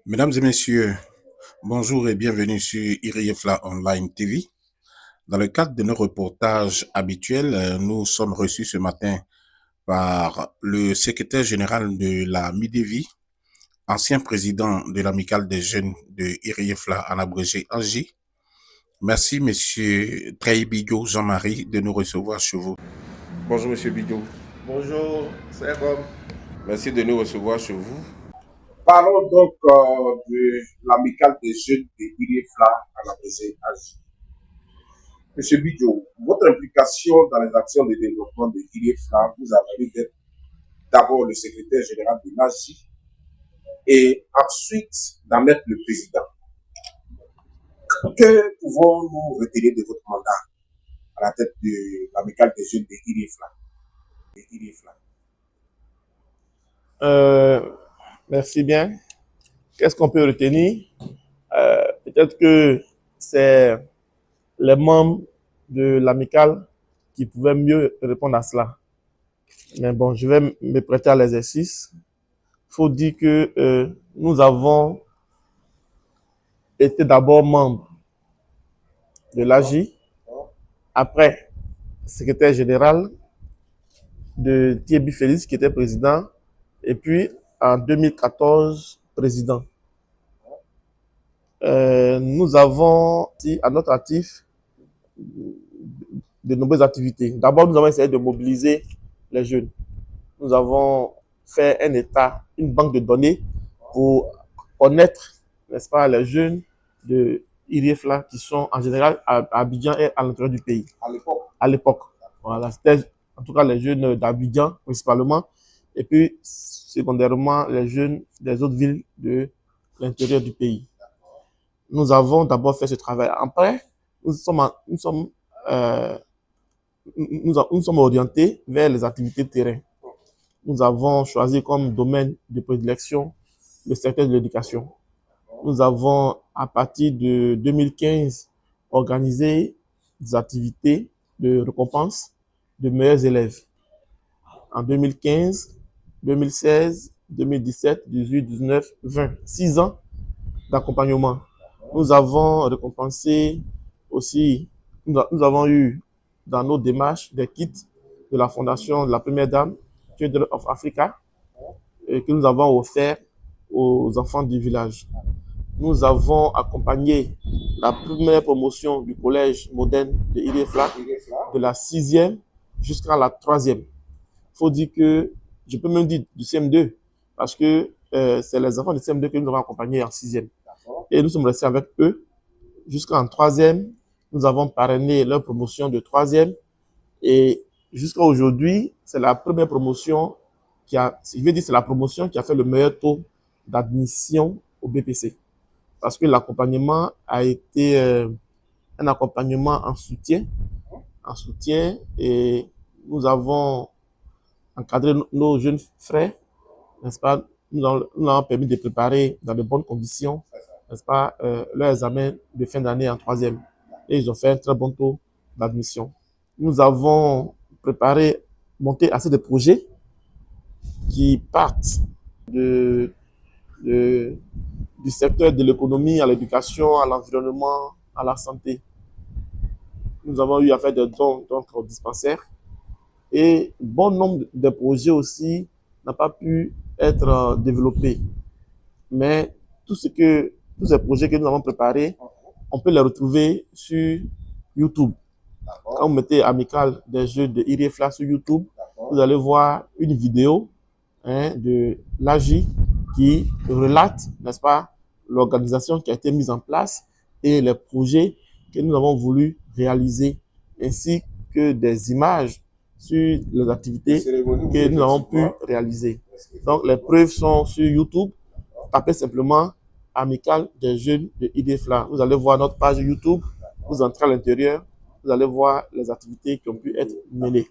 Mesdames et messieurs, bonjour et bienvenue sur IRIEFLA Online TV. Dans le cadre de nos reportages habituels, nous sommes reçus ce matin par le secrétaire général de la MIDEVI, ancien président de l'amicale des jeunes de IRIEFLA, en abrégé AJ. Merci monsieur Trey Bidjo Jean-Marie de nous recevoir chez vous. Bonjour monsieur Bidjo. Bonjour, c'est Bob. Merci de nous recevoir chez vous. Parlons donc de l'amicale des jeunes de IRIEFLA à l'abrégé AJ. Monsieur Bidjo, votre implication dans les actions de développement de IRIEFLA vous a valu d'être d'abord le secrétaire général de l'AJ et ensuite d'en être le président. Que pouvons-nous retenir de votre mandat à la tête de l'amicale des jeunes de IRIEFLA? Merci bien. Qu'est-ce qu'on peut retenir? Peut-être que c'est les membres de l'amicale qui pouvaient mieux répondre à cela. Mais bon, je vais me prêter à l'exercice. Il faut dire que nous avons été d'abord membres de l'AJ, après secrétaire général de Thierry Félix qui était président, et puis en 2014, président. Nous avons à notre actif de nombreuses activités. D'abord, nous avons essayé de mobiliser les jeunes. Nous avons fait un état, une banque de données pour connaître, n'est-ce pas, les jeunes de IRIEFLA qui sont en général à Abidjan et à l'intérieur du pays. À l'époque. Voilà, c'était en tout cas les jeunes d'Abidjan principalement, et puis secondairement les jeunes des autres villes de l'intérieur du pays. Nous avons d'abord fait ce travail. Après, nous sommes orientés vers les activités de terrain. Nous avons choisi comme domaine de prédilection le secteur de l'éducation. Nous avons, à partir de 2015, organisé des activités de récompense de meilleurs élèves. En 2015, 2016, 2017, 2018, 2019, 20, 6 ans d'accompagnement. Nous avons récompensé aussi, nous avons eu dans nos démarches des kits de la fondation de la Première Dame, Children of Africa, que nous avons offert aux enfants du village. Nous avons accompagné la première promotion du collège moderne de IRIEFLA, de la 6e jusqu'à la 3e. Il faut dire que, je peux même dire du CM2, parce que c'est les enfants du CM2 que nous avons accompagnés en 6e. Et nous sommes restés avec eux jusqu'en 3e. Nous avons parrainé leur promotion de 3e. Et jusqu'à aujourd'hui, c'est la première promotion c'est la promotion qui a fait le meilleur taux d'admission au BPC. Parce que l'accompagnement a été un accompagnement en soutien, et nous avons encadré nos jeunes frères, n'est-ce pas? Nous leur avons permis de préparer dans de bonnes conditions, n'est-ce pas, leur examen de fin d'année en 3e. Et ils ont fait un très bon taux d'admission. Nous avons monté assez de projets qui partent du secteur de l'économie à l'éducation, à l'environnement, à la santé. Nous avons eu à faire des dons au dispensaire. Et bon nombre de projets aussi n'ont pas pu être développés. Mais tous ces projets que nous avons préparés, on peut les retrouver sur YouTube. Quand vous mettez Amicale des jeux de IRIEFLA sur YouTube, vous allez voir une vidéo de l'AJ qui relate, n'est-ce pas, l'organisation qui a été mise en place et les projets que nous avons voulu réaliser, ainsi que des images sur les activités que nous avons pu réaliser. Donc, les preuves sont sur YouTube. Tapez simplement Amicale des jeunes de IRIEFLA. Vous allez voir notre page YouTube. Vous entrez à l'intérieur. Vous allez voir les activités qui ont pu être menées.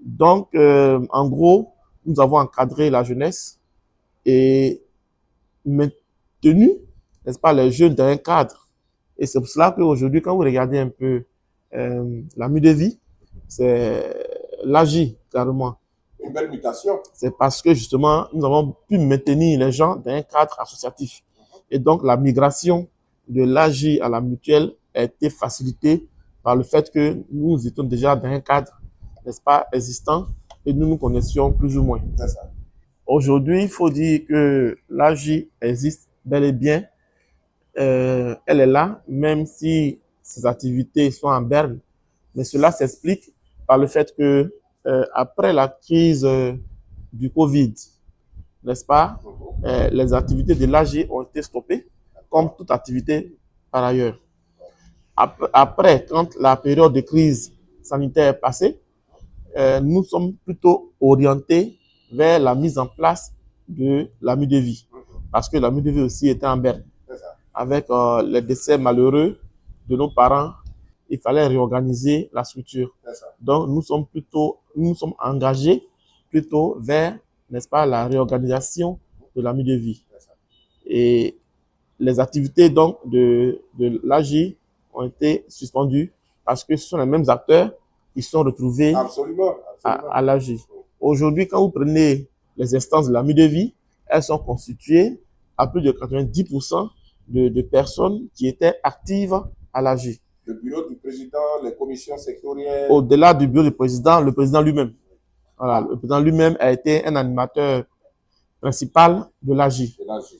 Donc, en gros, nous avons encadré la jeunesse et maintenu, n'est-ce pas, les jeunes dans un cadre. Et c'est pour cela qu'aujourd'hui, quand vous regardez un peu la mue de vie, c'est l'AGI, carrément. Une belle mutation. C'est parce que justement, nous avons pu maintenir les gens dans un cadre associatif. Et donc, la migration de l'AGI à la mutuelle a été facilitée par le fait que nous étions déjà dans un cadre, n'est-ce pas, existant et nous nous connaissions plus ou moins. C'est ça. Aujourd'hui, il faut dire que l'AGI existe bel et bien. Elle est là, même si ses activités sont en berne. Mais cela s'explique par le fait que après la crise du Covid, n'est-ce pas, les activités de l'AG ont été stoppées, comme toute activité par ailleurs. Après, quand la période de crise sanitaire est passée, nous sommes plutôt orientés vers la mise en place de la mue de vie. Parce que la mue de vie aussi était en berne. Avec les décès malheureux de nos parents, il fallait réorganiser la structure. Donc, nous sommes engagés plutôt vers, n'est-ce pas, la réorganisation de la mue de vie. Et les activités donc de l'AG ont été suspendues parce que ce sont les mêmes acteurs qui sont retrouvés à l'AG. Aujourd'hui, quand vous prenez les instances de la mue de vie, elles sont constituées à plus de 90% de personnes qui étaient actives à l'AG. Le bureau du président, les commissions sectorielles. Au-delà du bureau du président, le président lui-même. Voilà, le président lui-même a été un animateur principal de l'AG.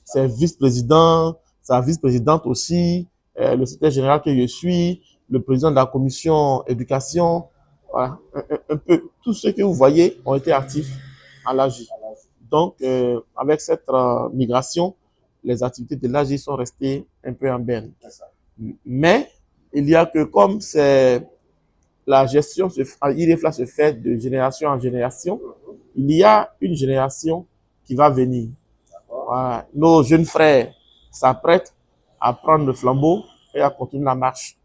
C'est vice-président, sa vice-présidente aussi, le secrétaire général que je suis, le président de la commission éducation. Voilà, un peu. Tous ceux que vous voyez ont été actifs à l'AG. Donc, avec cette migration, les activités de l'AG sont restées un peu en berne. Mais il y a que comme c'est la gestion, IREFLA se fait de génération en génération, il y a une génération qui va venir. Voilà. Nos jeunes frères s'apprêtent à prendre le flambeau et à continuer la marche.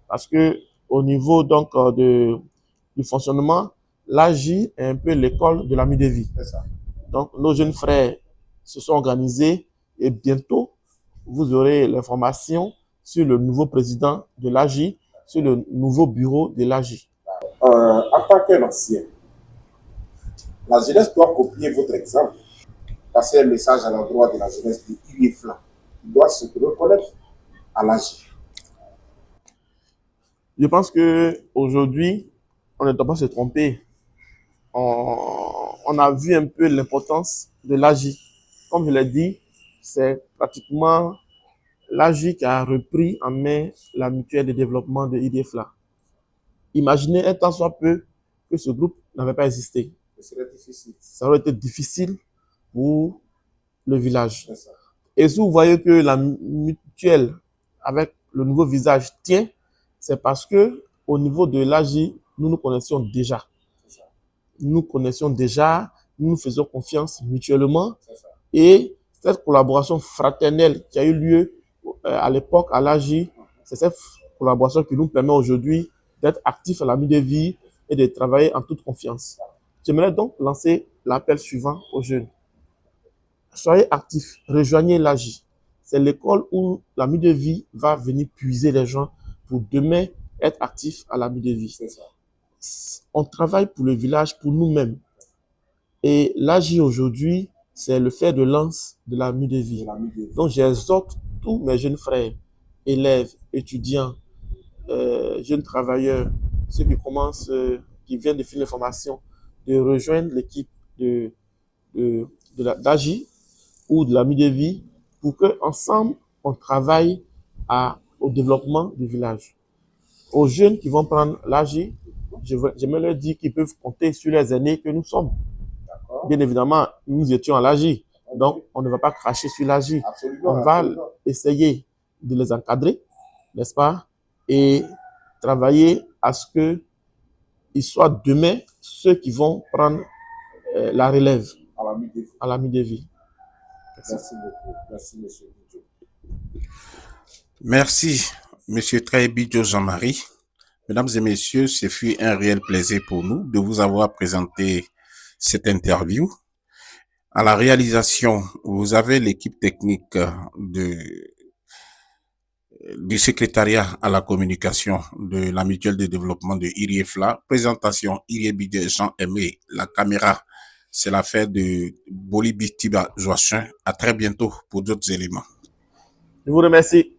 Parce que au niveau donc du fonctionnement, l'AJ est un peu l'école de la mue de vie. Donc, nos jeunes frères se sont organisés et bientôt, vous aurez l'information sur le nouveau président de l'AJ, sur le nouveau bureau de l'AJ. En tant qu'un ancien, la jeunesse doit copier votre exemple, passer un message à l'endroit de la jeunesse de IREFLA. Il doit se reconnaître à l'AJ. Je pense qu'aujourd'hui, on ne doit pas se tromper. On a vu un peu l'importance de l'AJ. Comme je l'ai dit, c'est pratiquement l'AJ qui a repris en main la mutuelle de développement de IDFLA. Imaginez un temps soit peu que ce groupe n'avait pas existé. Ça aurait été difficile pour le village. Et si vous voyez que la mutuelle, avec le nouveau visage, tient, c'est parce que au niveau de l'AJ, nous nous connaissions déjà. Nous connaissions déjà, nous nous faisons confiance mutuellement. Et cette collaboration fraternelle qui a eu lieu à l'époque à l'AJ, c'est cette collaboration qui nous permet aujourd'hui d'être actifs à la mue de vie et de travailler en toute confiance. J'aimerais donc lancer l'appel suivant aux jeunes. Soyez actifs, rejoignez l'AJ. C'est l'école où la mue de vie va venir puiser les gens pour demain être actifs à la mue de vie. On travaille pour le village, pour nous-mêmes. Et l'AJ aujourd'hui, c'est le fer de lance de la mue de vie. Donc, j'exhorte tous mes jeunes frères, élèves, étudiants, jeunes travailleurs, ceux qui commencent, qui viennent de finir les formations, de rejoindre l'équipe d'AJ ou de la mue de vie pour qu'ensemble, on travaille au développement du village. Aux jeunes qui vont prendre l'AJ, j'aimerais leur dire qu'ils peuvent compter sur les aînés que nous sommes. Bien évidemment, nous étions à l'AJ, donc on ne va pas cracher sur l'AJ. On va essayer de les encadrer, n'est-ce pas, et travailler à ce qu'ils soient demain ceux qui vont prendre la relève à la mue de vie. Merci beaucoup. Merci, monsieur Bidjo. Merci, monsieur Traebidjo Jean-Marie. Mesdames et messieurs, ce fut un réel plaisir pour nous de vous avoir présenté cette interview. À la réalisation, vous avez l'équipe technique du secrétariat à la communication de la mutuelle de développement de IRIEFLA. Présentation, Iriebide Jean-Aimé. La caméra, c'est l'affaire de Bolibi Tiba Joachim. À très bientôt pour d'autres éléments. Je vous remercie.